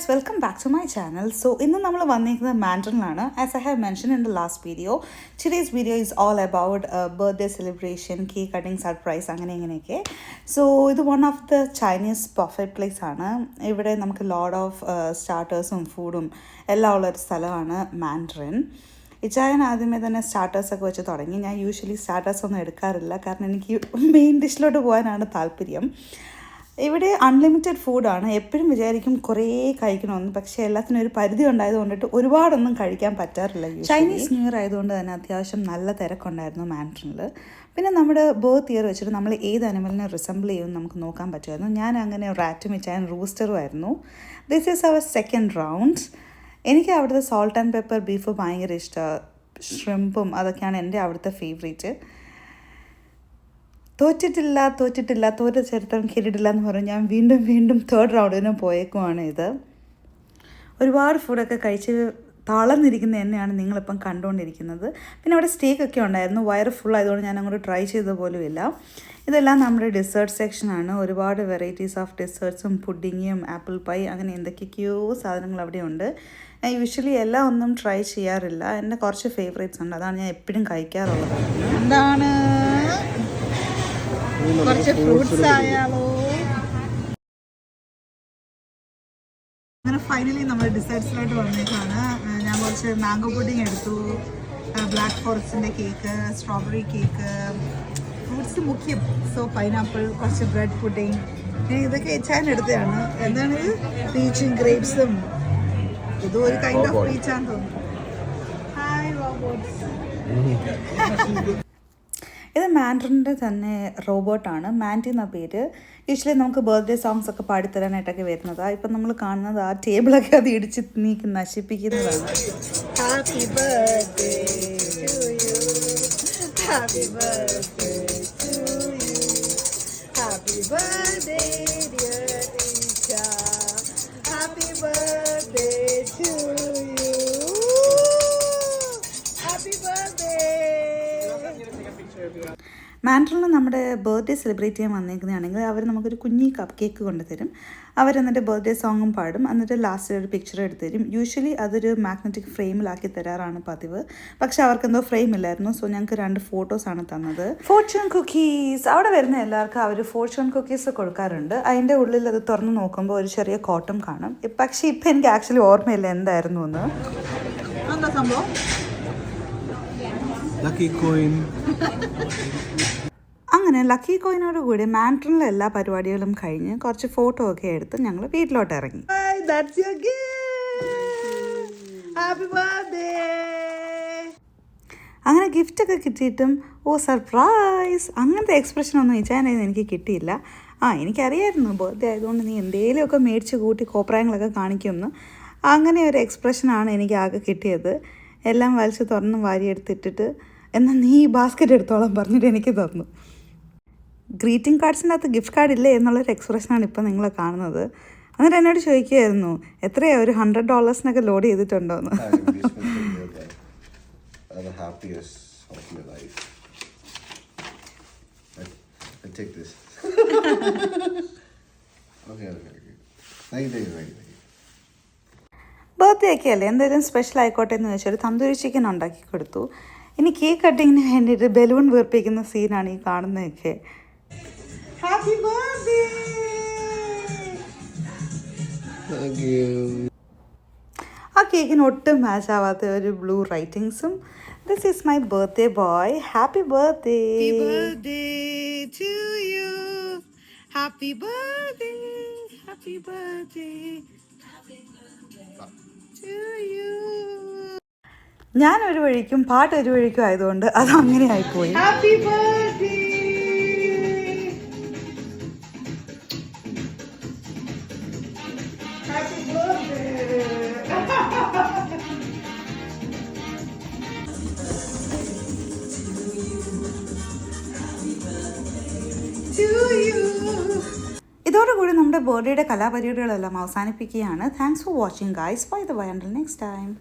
guys, welcome back to my channel. So ഇന്ന് നമ്മൾ വന്നിരിക്കുന്നത് മാൻഡറിനിലാണ്. As I have mentioned in the last video, today's video is all about birthday celebration, cake cutting, surprise അങ്ങനെയൊക്കെ. So ഇത് one of the Chinese buffet place ആണ്. ഇവിടെ നമുക്ക് lot of startersഉം ഫുഡും എല്ലാം ഉള്ള ഒരു സ്ഥലമാണ് മാൻഡറിൻ. ഇച്ചായൻ ആദ്യമേ തന്നെ സ്റ്റാർട്ടേഴ്സൊക്കെ വെച്ച് തുടങ്ങി. ഞാൻ യൂഷ്വലി സ്റ്റാർട്ടേഴ്സ് ഒന്നും എടുക്കാറില്ല, കാരണം എനിക്ക് മെയിൻ ഡിഷിലോട്ട് പോകാനാണ് താല്പര്യം. ഇവിടെ അൺലിമിറ്റഡ് ഫുഡാണ്. എപ്പോഴും വിചാരിക്കും കുറേ കഴിക്കണമെന്ന്, പക്ഷേ എല്ലാത്തിനും ഒരു പരിധി ഉണ്ടായതുകൊണ്ടിട്ട് ഒരുപാടൊന്നും കഴിക്കാൻ പറ്റാറില്ല. ചൈനീസ് ന്യൂ ഇയർ ആയതുകൊണ്ട് തന്നെ അത്യാവശ്യം നല്ല തിരക്കുണ്ടായിരുന്നു മാൻഡറിനിൽ. പിന്നെ നമ്മുടെ ബർത്ത് ഇയർ വെച്ചിട്ട് നമ്മൾ ഏത് അനിമലിനെ റിസംബിൾ ചെയ്യുമെന്ന് നമുക്ക് നോക്കാൻ പറ്റുമായിരുന്നു. ഞാൻ അങ്ങനെ റാറ്റും ഇച്ചായൻ റൂസ്റ്ററും ആയിരുന്നു. This is our second round. എനിക്ക് അവിടുത്തെ സോൾട്ട് ആൻഡ് പെപ്പർ ബീഫ് ഭയങ്കര ഇഷ്ടമാണ്. ഷ്രിമ്പും അതൊക്കെയാണ് എൻ്റെ അവിടുത്തെ ഫേവറേറ്റ്. തോറ്റ ചരിത്രം കേട്ടിട്ടില്ല എന്ന് പറഞ്ഞ് ഞാൻ വീണ്ടും തേർഡ് റൗണ്ടിന് പോയേക്കുമാണ്. ഇത് ഒരുപാട് ഫുഡൊക്കെ കഴിച്ച് തളർന്നിരിക്കുന്ന എന്നെയാണ് നിങ്ങളിപ്പം കണ്ടുകൊണ്ടിരിക്കുന്നത്. പിന്നെ അവിടെ സ്റ്റേക്കൊക്കെ ഉണ്ടായിരുന്നു. വയറ് ഫുൾ ആയതുകൊണ്ട് ഞാൻ അങ്ങോട്ട് ട്രൈ ചെയ്ത പോലുമില്ല. ഇതെല്ലാം നമ്മുടെ ഡെസേർട്ട് സെക്ഷനാണ്. ഒരുപാട് വെറൈറ്റീസ് ഓഫ് ഡെസേർട്ട്സും പുഡിങ്ങും ആപ്പിൾ പൈ അങ്ങനെ എന്തൊക്കെയൊക്കെയോ സാധനങ്ങൾ അവിടെ ഉണ്ട്. ഞാൻ യൂഷ്വലി എല്ലാം ഒന്നും ട്രൈ ചെയ്യാറില്ല. എൻ്റെ കുറച്ച് ഫേവറേറ്റ്സ് ഉണ്ട്, അതാണ് ഞാൻ എപ്പോഴും കഴിക്കാറുള്ളത്. എന്താണ് കുറച്ച് ഫ്രൂട്ട്സ് ആയാലോ? അങ്ങനെ ഫൈനലി നമ്മൾ ഡിസേർട്ട്സിലോട്ട് വന്നേക്കാണ്. ഞാൻ കുറച്ച് മാംഗോ പുഡിങ് എടുത്തു, ബ്ലാക്ക് ഫോറസ്റ്റിൻ്റെ കേക്ക്, സ്ട്രോബെറി കേക്ക്, ഫ്രൂട്ട്സ് മുഖ്യം. സോ പൈനാപ്പിൾ, കുറച്ച് ബ്രെഡ് പുഡിങ്, ഇതൊക്കെ എച്ചാൻ എടുത്തതാണ്. എന്താണ് പീച്ചും ഗ്രേപ്സും, ഇതും ഒരു കൈൻഡ് ഓഫ് പീച്ചാന്ന് തോന്നുന്നു. Hi robots. ഇത് മാൻഡറിൻ്റെ തന്നെ റോബോട്ടാണ്. മാൻറ്റി എന്ന പേര്. യൂഷ്വലി നമുക്ക് ബർത്ത്ഡേ സോങ്സ് ഒക്കെ പാടിത്തരാനായിട്ടൊക്കെ വരുന്നതാണ്. ഇപ്പം നമ്മൾ കാണുന്നത് ആ ടേബിളൊക്കെ അത് ഇടിച്ച് നശിപ്പിക്കുന്നതാണ്. Happy birthday to you, happy birthday to you, happy birthday dear ഈച്ച, happy birthday to you, happy birthday. മാൻഡറിൽ നമ്മുടെ ബർത്ത്ഡേ സെലിബ്രേറ്റ് ചെയ്യാൻ വന്നേക്കുന്നതാണെങ്കിൽ അവർ നമുക്കൊരു കുഞ്ഞി കപ്പ് കേക്ക് കൊണ്ടുതരും. അവരെന്നിട്ട് ബർത്ത്ഡേ സോങ്ങും പാടും. എന്നിട്ട് ലാസ്റ്റ് ഒരു പിക്ചർ എടുത്ത് തരും. യൂഷ്വലി അതൊരു മാഗ്നറ്റിക് ഫ്രെയിമിലാക്കി തരാറാണ് പതിവ്. പക്ഷെ അവർക്കെന്തോ ഫ്രെയിം ഇല്ലായിരുന്നു. സോ ഞങ്ങൾക്ക് 2 ഫോട്ടോസാണ് തന്നത്. Fortune cookies. അവിടെ വരുന്ന എല്ലാവർക്കും അവർ ഫോർച്യൂൺ കുക്കീസ് കൊടുക്കാറുണ്ട്. അതിൻ്റെ ഉള്ളിൽ അത് തുറന്ന് നോക്കുമ്പോൾ ഒരു ചെറിയ കോട്ടം കാണും. പക്ഷേ ഇപ്പം എനിക്ക് ആക്ച്വലി ഓർമ്മയില്ല എന്തായിരുന്നു എന്ന്. എന്താ സംഭവം? Lucky coin. അങ്ങനെ ലക്കി കോയിനോട് കൂടി മാൻഡറിനിലെ എല്ലാ പരിപാടികളും കഴിഞ്ഞ് കുറച്ച് ഫോട്ടോ ഒക്കെ എടുത്ത് ഞങ്ങൾ വീട്ടിലോട്ട് ഇറങ്ങി. അങ്ങനെ ഗിഫ്റ്റൊക്കെ കിട്ടിയിട്ടും സർപ്രൈസ് അങ്ങനത്തെ എക്സ്പ്രഷനൊന്നും ഇച്ചാനായിരുന്നു എനിക്ക് കിട്ടിയില്ല. എനിക്കറിയായിരുന്നു ബർത്ത്ഡേ ആയതുകൊണ്ട് നീ എന്തെങ്കിലുമൊക്കെ മേടിച്ച് കൂട്ടി കോപ്രായങ്ങളൊക്കെ കാണിക്കുമെന്ന്. അങ്ങനെ ഒരു എക്സ്പ്രഷനാണ് എനിക്ക് ആകെ കിട്ടിയത്. എല്ലാം വലിച്ച് തുറന്ന് വാരിയെടുത്തിട്ടിട്ട് എന്നാൽ നീ ഈ ബാസ്ക്കറ്റ് എടുത്തോളം പറഞ്ഞിട്ട് എനിക്ക് തന്നു. ഗ്രീറ്റിംഗ് കാർഡ്സിൻ്റെ അകത്ത് ഗിഫ്റ്റ് കാർഡ് ഇല്ലേ എന്നുള്ളൊരു എക്സ്പ്രഷനാണ് ഇപ്പം നിങ്ങൾ കാണുന്നത്. എന്നിട്ട് എന്നോട് ചോദിക്കുമായിരുന്നു എത്രയാണ് ഒരു $100 ലോഡ് ചെയ്തിട്ടുണ്ടോയെന്ന്. ബർത്ത്ഡേ ഒക്കെ അല്ലേ, എന്തെങ്കിലും സ്പെഷ്യൽ ആയിക്കോട്ടെ എന്ന് വെച്ചാൽ തന്തൂരി ചിക്കൻ ഉണ്ടാക്കി കൊടുത്തു. ഇനി കേക്ക് കട്ടിങ്ങിന് വേണ്ടിയിട്ട് ബലൂൺ വീർപ്പിക്കുന്ന സീനാണ് ഈ കാണുന്നതൊക്കെ. Happy birthday. ആ കേക്കിന് ഒട്ടും മാച്ച് ആവാത്ത ഒരു ബ്ലൂ റൈറ്റിങ്സും. This is my birthday boy. Happy birthday. To you. Happy birthday. Happy birthday to you. ഞാനൊരു വഴിക്കും പാട്ടൊരു വഴിക്കും ആയതുകൊണ്ട് അത് അങ്ങനെ ആയിപ്പോയി. Happy birthday. Happy birthday to you. ഇതോടുകൂടി നമ്മുടെ ബർത്ത്ഡേയുടെ കലാപരിപാടികളെല്ലാം അവസാനിപ്പിക്കുകയാണ്. Thanks for watching guys. Bye the bye until next time.